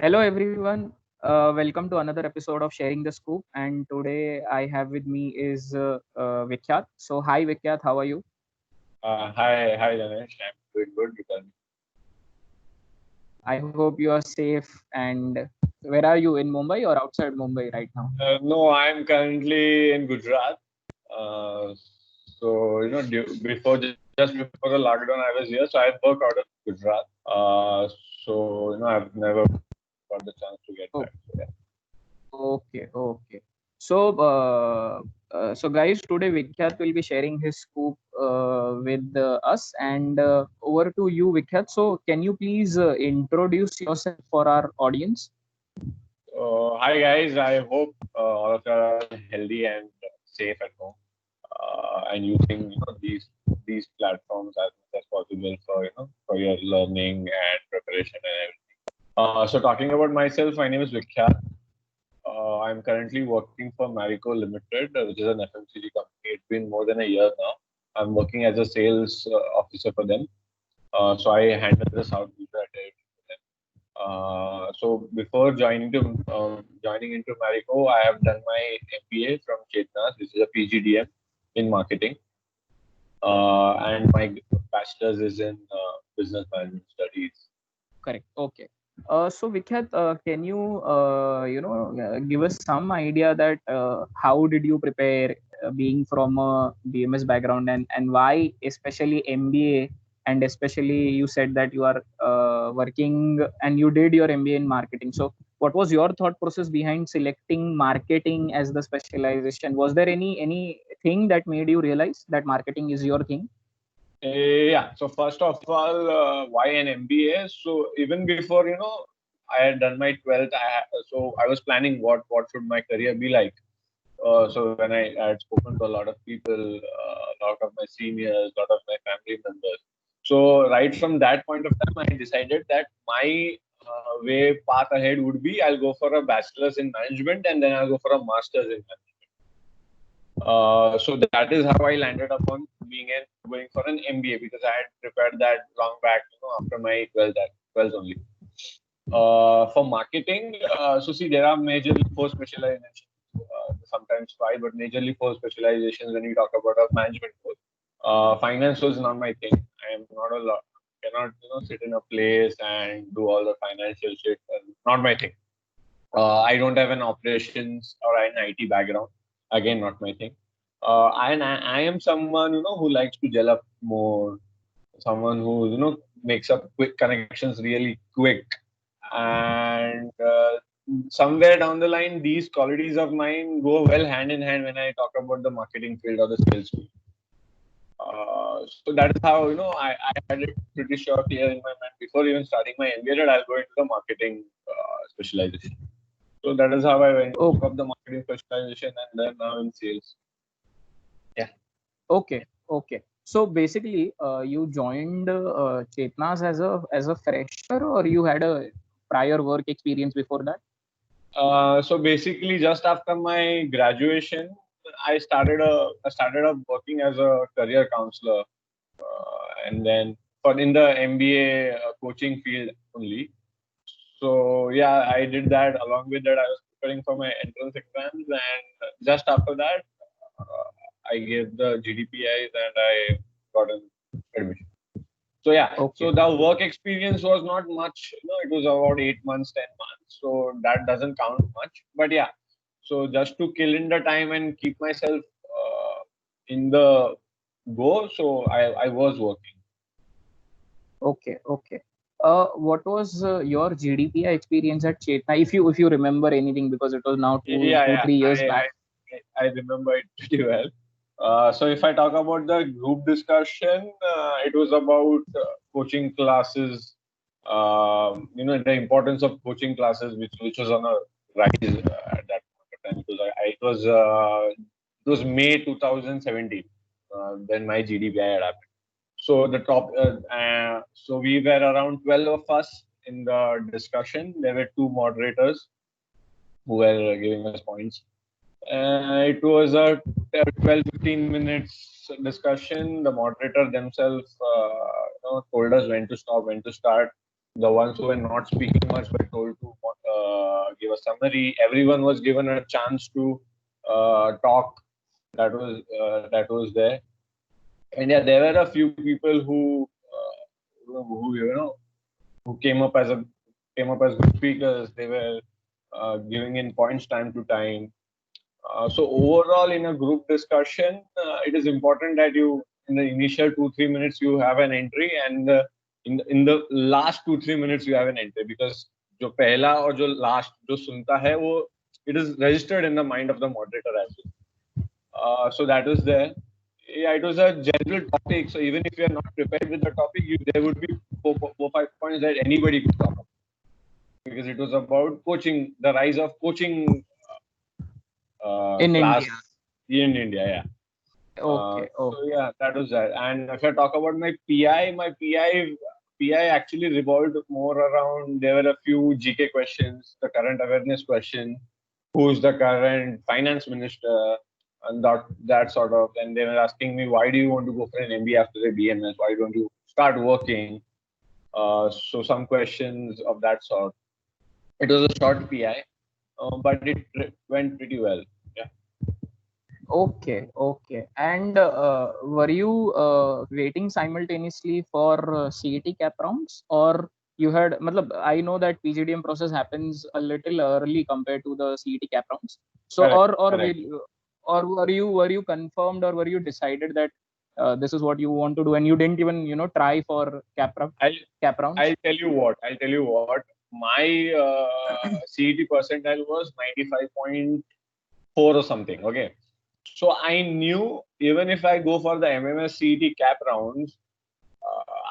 Hello, everyone. Welcome to another episode of Sharing the Scoop. And today I have with me is Vikyat. So, hi, Vikyat. How are you? Hi, Ganesh. I'm doing good. You tell me. I hope you are safe. And where are you, in Mumbai or outside Mumbai right now? No, I'm currently in Gujarat. Uh, just before the lockdown, I was here, so I work out of Gujarat. Uh, I've never got the chance to get Oh, back. So, yeah. okay. So guys, today Vikyat will be sharing his scoop with us. And over to you, Vikyat. So, can you please introduce yourself for our audience? Hi guys. I hope all of you are healthy and safe at home, and using these platforms as much as possible for your learning and preparation and everything. So talking about myself, my name is Vikyat. I'm currently working for Marico Limited, which is an FMCG company. It's been more than a year now. I'm working as a sales officer for them. So I handle the South Gujarat territory for them. So before joining into Marico, I have done my MBA from Chetnas, which is a PGDM in marketing, and my bachelor's is in business management studies. Correct. Okay. So Vikyat, can you give us some idea that how did you prepare, being from a BMS background, and why especially MBA, and especially you said that you are working and you did your MBA in marketing. So what was your thought process behind selecting marketing as the specialization? Was there anything that made you realize that marketing is your thing? Yeah. So first of all, why an MBA? So even before I had done my 12th. I was planning what should my career be like. So when I had spoken to a lot of people, a lot of my seniors, a lot of my family members. So right from that point of time, I decided that my way path ahead would be I'll go for a bachelor's in management and then I'll go for a master's in management. So that is how I landed upon going for an MBA because I had prepared that long back, after my 12th only. For marketing, so see, there are majorly four specializations, sometimes five, but majorly four specializations when we talk about a management course. Finance was not my thing. I am not a lot, cannot sit in a place and do all the financial shit. Not my thing. I don't have an operations or an IT background. Again, not my thing. I am someone who likes to gel up more. Someone who makes up quick connections really quick, and somewhere down the line, these qualities of mine go well hand in hand when I talk about the marketing field or the sales field. So that is how I had it pretty sure clear in my mind before even starting my MBA that I'll go into the marketing specialization. So that is how I Oh, took up the marketing specialization and then now in sales. Yeah. okay. So basically, you joined Chetnas as a fresher, or you had a prior work experience before that? So basically, just after my graduation, I started up working as a career counselor, and then for in the MBA coaching field only. So yeah, I did that. Along with that, I was preparing for my entrance exams, and just after that, uh, I gave the GDPIs and I got an admission. So yeah, Okay, so the work experience was not much. It was about 8 months, 10 months. So that doesn't count much. But yeah, so just to kill in the time and keep myself in the go, so I was working. okay. What was your GDPI experience at Chetna? If you remember anything, because it was now two Yeah, two yeah, 3 years back. I remember it pretty well. So if I talk about the group discussion, it was about coaching classes. The importance of coaching classes, which was on a rise at that point of time. It was May 2017 when my GDPI had happened. So so we were around 12 of us in the discussion. There were two moderators who were giving us points. It was a 12-15 minutes discussion. The moderator themselves told us when to stop, when to start. The ones who were not speaking much were told to give a summary. Everyone was given a chance to talk. That was there. And yeah, there were a few people who who came up as good speakers. They were giving in points time to time. So overall, in a group discussion, it is important that you, in the initial 2-3 minutes, you have an entry, and in the last 2-3 minutes, you have an entry, because जो पहला और जो last जो सुनता है वो, it is registered in the mind of the moderator as well. So that was there. Yeah, it was a general topic. So even if you are not prepared with the topic, there would be 4-5 points that anybody could come up, because it was about coaching, the rise of coaching in class India. in India. Yeah. Okay. So yeah, that was that. And if I talk about my PI actually revolved more around. There were a few GK questions, the current awareness question, who's the current finance minister, and that sort of. And they were asking me, why do you want to go for an MBA after the BMS? Why don't you start working? So some questions of that sort. It was a short PI, but it went pretty well. Yeah. Okay. And were you waiting simultaneously for CET cap rounds, or you had? Matlab, I know that PGDM process happens a little early compared to the CET cap rounds. So, Correct. or were you confirmed, or were you decided that this is what you want to do, and you didn't even try for cap rounds? I'll tell you what. My CET percentile was 95.4 or something. Okay. So I knew even if I go for the MMS CET cap rounds,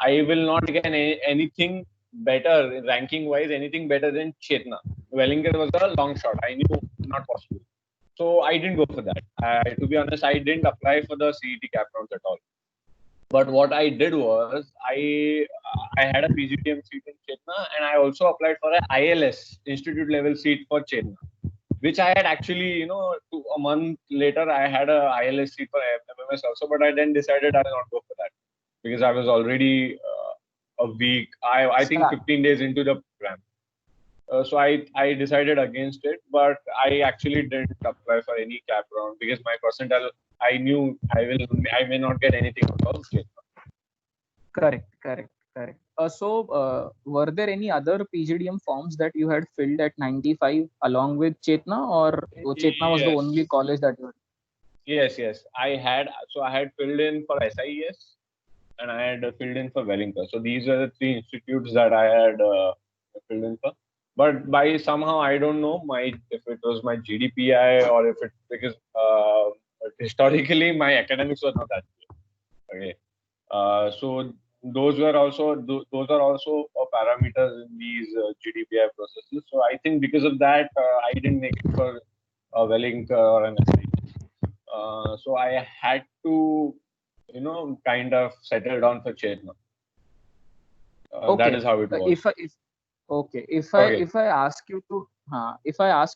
I will not get anything better ranking wise, anything better than Chetna. Wellinger was a long shot. I knew not possible. So I didn't go for that. To be honest, I didn't apply for the CET cap rounds at all. But what I did was I had a PGDM seat in Chetna, and I also applied for an ILS institute level seat for Chetna, which I had actually, a month later, I had a ILS seat for MMS also, but I then decided I will not go for that, because I was already a week, I think 15 days into the program. So I decided against it, but I actually didn't apply for any cap round, because my percentile, I knew I may not get anything out of it. Correct. So, were there any other PGDM forms that you had filled at 95 along with Chetna, or Chetna was the only college that you had? Yes. I had filled in for SIES, and I had filled in for Wellinger. So these are the 3 institutes that I had filled in for. But by somehow, I don't know if it was my GDPI, or if it, because historically my academics were not that good. Okay. So those are also parameters in these GDPI processes. So I think because of that, I didn't make it for a Wellinger or an SIES. So I had to, kind of settle down for Chetna. That is how it was. If I ask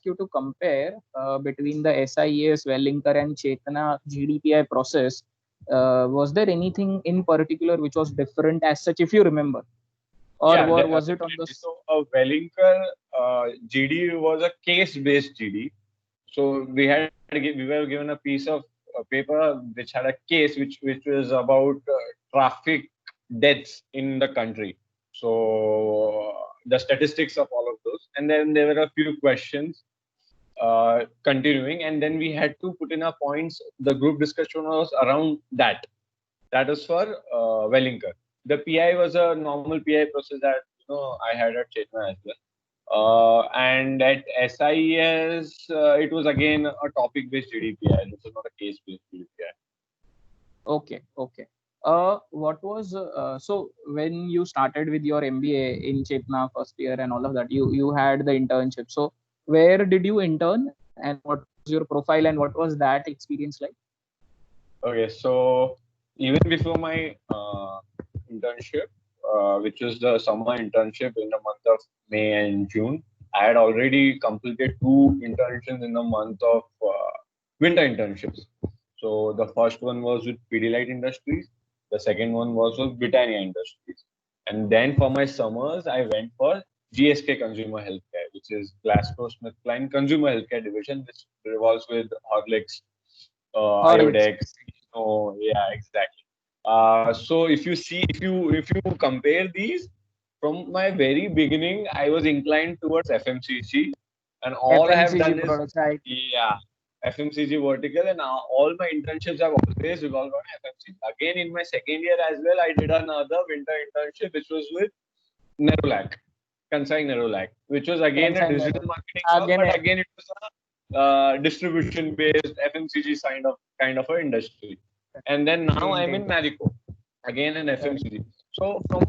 you to compare between the SIES, Wellinger, and Chetna GDPI process, was there anything in particular which was different as such, if you remember, or was it on the? So Wellinger GD was a case-based GD. So we were given a piece of paper which had a case which was about traffic deaths in the country. So the statistics of all of those, and then there were a few questions continuing, and then we had to put in our points. The group discussion was around that. That is for Wellinger. The PI was a normal PI process that I had at Chetna as well. And at SIES, it was again a topic-based GDPI. This is not a case-based GDPI. Okay. What was so when you started with your MBA in Chetna first year and all of that, you had the internship. So where did you intern, and what was your profile, and what was that experience like? Okay, so even before my internship, which was the summer internship in the month of May and June, I had already completed 2 internships in the month of winter internships. So the first one was with Pidilite Industries. The second one was with Britannia Industries. And then for my summers, I went for GSK Consumer Healthcare, which is GlaxoSmithKline Consumer Healthcare Division, which revolves with Horlicks, Horlicks. Iodex. Oh, yeah, exactly. So if you compare these, from my very beginning, I was inclined towards FMCG, and all I have FMCG done is, products, right? yeah, FMCG vertical, and all my internships have always revolved on FMCG. Again, in my second year as well, I did another winter internship, which was with Nerolac, Kansai Nerolac, which was again a Consign digital marketing work, again. but again it was a distribution-based FMCG kind of an industry. And then now Same I'm in thing. Marico, again in Correct. FMCG. So from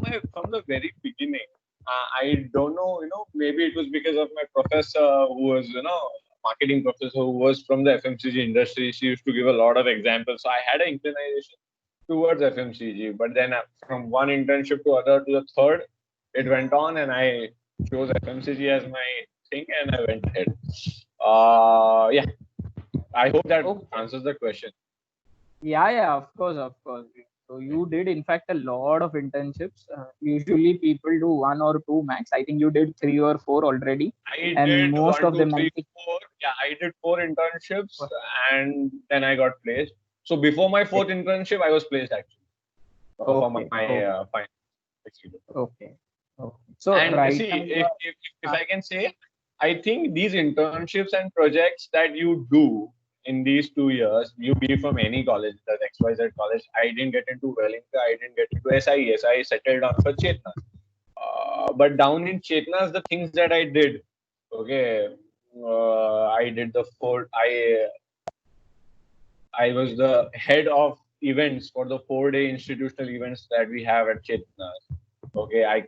the very beginning, I don't know, maybe it was because of my professor who was, marketing professor who was from the FMCG industry. She used to give a lot of examples. So I had an inclination towards FMCG, but then from one internship to other to the third, it went on, and I chose FMCG as my thing, and I went ahead. Yeah, I hope that Okay. answers the question. Yeah, of course, of course. So you did, in fact, a lot of internships. Usually, people do one or two max. I think you did 3 or 4 already, I and did most one, of two, them, I three, think. four. Yeah, I did 4 internships, and then I got placed. So before my fourth internship, I was placed actually for my Okay, okay, final experience. okay, okay. So And right see, now, if I can say, I think these internships and projects that you do in these 2 years, you be from any college, that XYZ college. I didn't get into Wellington, I didn't get into SIES. I settled on for Chetna. But down in Chetnas, the things that I did, okay, I did the four. I was the head of events for the 4-day institutional events that we have at Chetnas. Okay, I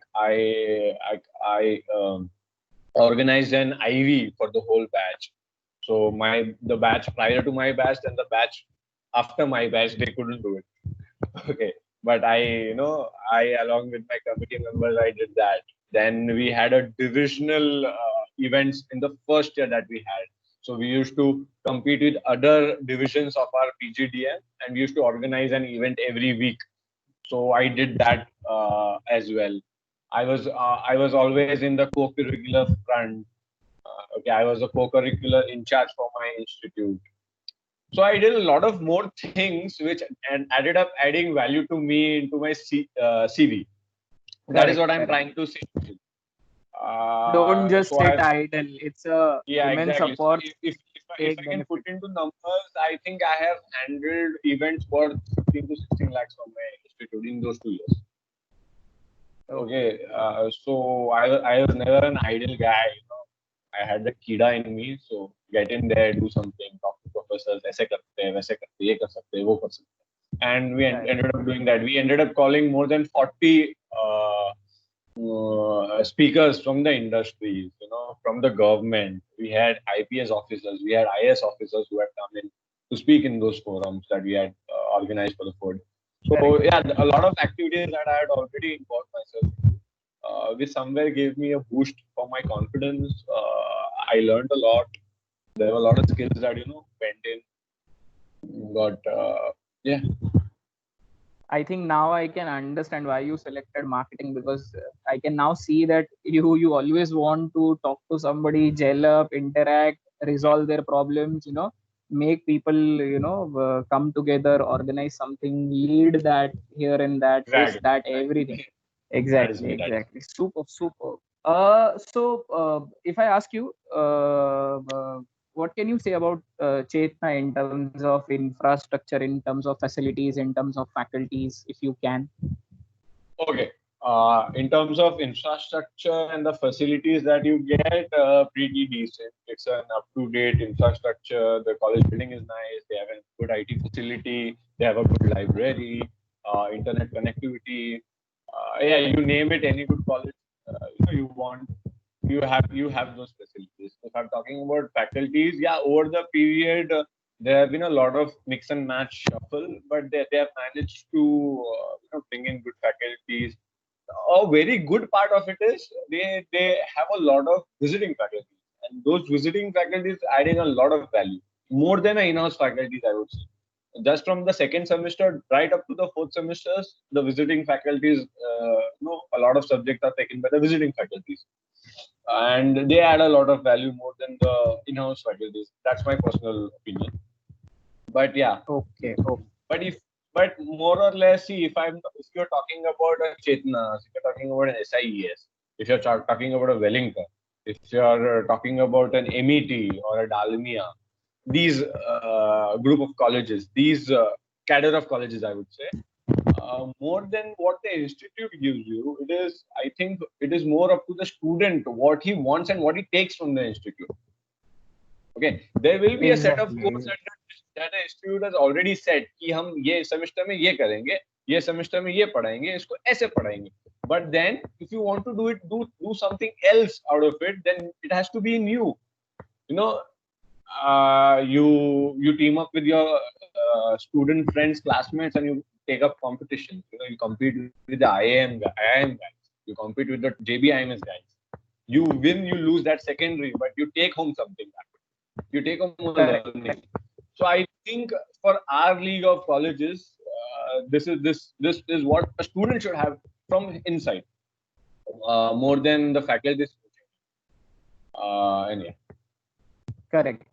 organized an IV for the whole batch. So the batch prior to my batch and the batch after my batch, they couldn't do it. Okay, but I along with my committee members, I did that. Then we had a divisional events in the first year that we had. So we used to compete with other divisions of our PGDM, and we used to organize an event every week. So I did that as well. I was always in the co-curricular front. Okay, I was a co-curricular in charge for my institute. So I did a lot of more things which and added up adding value to me into my CV. That is correct, what I'm correct. trying to say. Don't just So sit I've idle. It's a Yeah, immense exactly. So support. if Take I can put benefit. into numbers, I think I have handled events worth 15 to 16 lakhs from my institute in those 2 years. Okay, Okay, so I was never an idle guy. I had the kida in me, so get in there, do something, talk to professors, ऐसे करते हैं, वैसे करते हैं, ये कर सकते हैं, वो कर सकते हैं. And we right. ended up doing that. We ended up calling more than 40 speakers from the industries, from the government. We had IPS officers, we had IS officers who had come in to speak in those forums that we had organized for the food. So Correct. yeah, a lot of activities that I had already involved myself, which somewhere gave me a boost for my confidence. I learned a lot. There were a lot of skills that went in. But yeah, I think now I can understand why you selected marketing, because I can now see that you always want to talk to somebody, gel up, interact, resolve their problems, make people, come together, organize something, lead that here and that, this, exactly, that, everything. exactly. That is Exactly, me. That is exactly. Super, super. So if I ask you, what can you say about Chetna in terms of infrastructure, in terms of facilities, in terms of faculties, if you can? okay. In terms of infrastructure and the facilities that you get, pretty decent. It's an up-to-date infrastructure. The college building is nice. They have a good IT facility. They have a good library, internet connectivity. Yeah, you name it, any good college you want, you have those facilities. If I'm talking about faculties, yeah, over the period, there have been a lot of mix and match shuffle, but they have managed to bring in good faculties. A very good part of it is they have a lot of visiting faculty, and those visiting faculties adding a lot of value, more than an in-house faculties, I would say. Just from the second semester right up to the fourth semesters, the visiting faculties, a lot of subjects are taken by the visiting faculties. and they add a lot of value more than the in-house faculties. That's my personal opinion. But yeah, Okay. but but more or less, see, if you're talking about a Chetna, if you're talking about an SIES, if you're talking about a Wellington, if you're talking about an MET or a Dalmia, these group of colleges, these cadre of colleges, I would say, more than what the institute gives you, I think it is more up to the student what he wants and what he takes from the institute. Okay, there will be a set of course that the institute has already said कि हम ये semester में ये करेंगे, ये semester में ये पढ़ाएंगे, इसको ऐसे पढ़ाएंगे. But then, if you want to do it, do something else out of it, then it has to be new. You know, you team up with your student friends, classmates, and you take up competitions. You know, you compete with the IIM guys, you compete with the JBIMS guys. You win, you lose that secondary, but you take home something back. You take home a learning. So I think for our league of colleges, this is what a student should have from inside, more than the faculty. Anyway. Correct.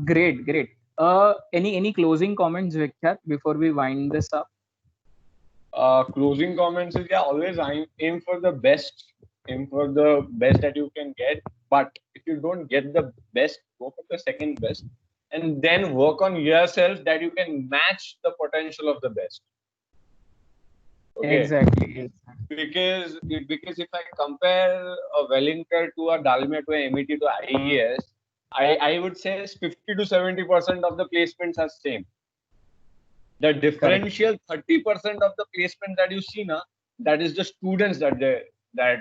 Great. Any closing comments, Vikhyat, before we wind this up? Closing comments is, yeah, always aim for the best. Aim for the best that you can get. But if you don't get the best, go for the second best, and then work on yourself that you can match the potential of the best. Okay. Exactly. Because if I compare a Wellington to a Dalmia to a MET to IES, I would say 50 to 70% of the placements are same. The differential 30% of the placement that you see now, that is the students that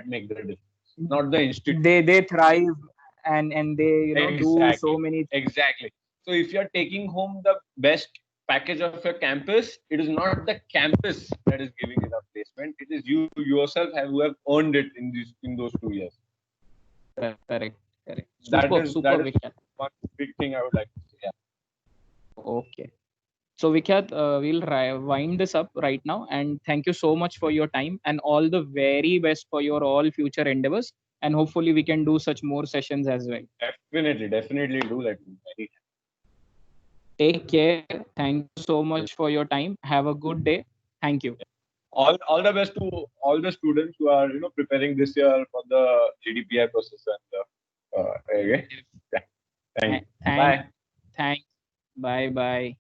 make the difference, not the institute. They thrive and they do so many. Exactly. So if you're taking home the best package of your campus, it is not the campus that is giving you the placement. It is you yourself who have earned it in those 2 years. Correct. That is Vikhyat. one big thing I would like to say. Yeah. Okay. So Vikhyat, we'll wind this up right now, and thank you so much for your time and all the very best for your all future endeavors. And hopefully we can do such more sessions as well. Definitely do that. Take care. Thank you so much for your time. Have a good day. Thank you. All the best to all the students who are preparing this year for the GDPI process and okay. Yeah. Thank you. Bye. Thanks. Bye.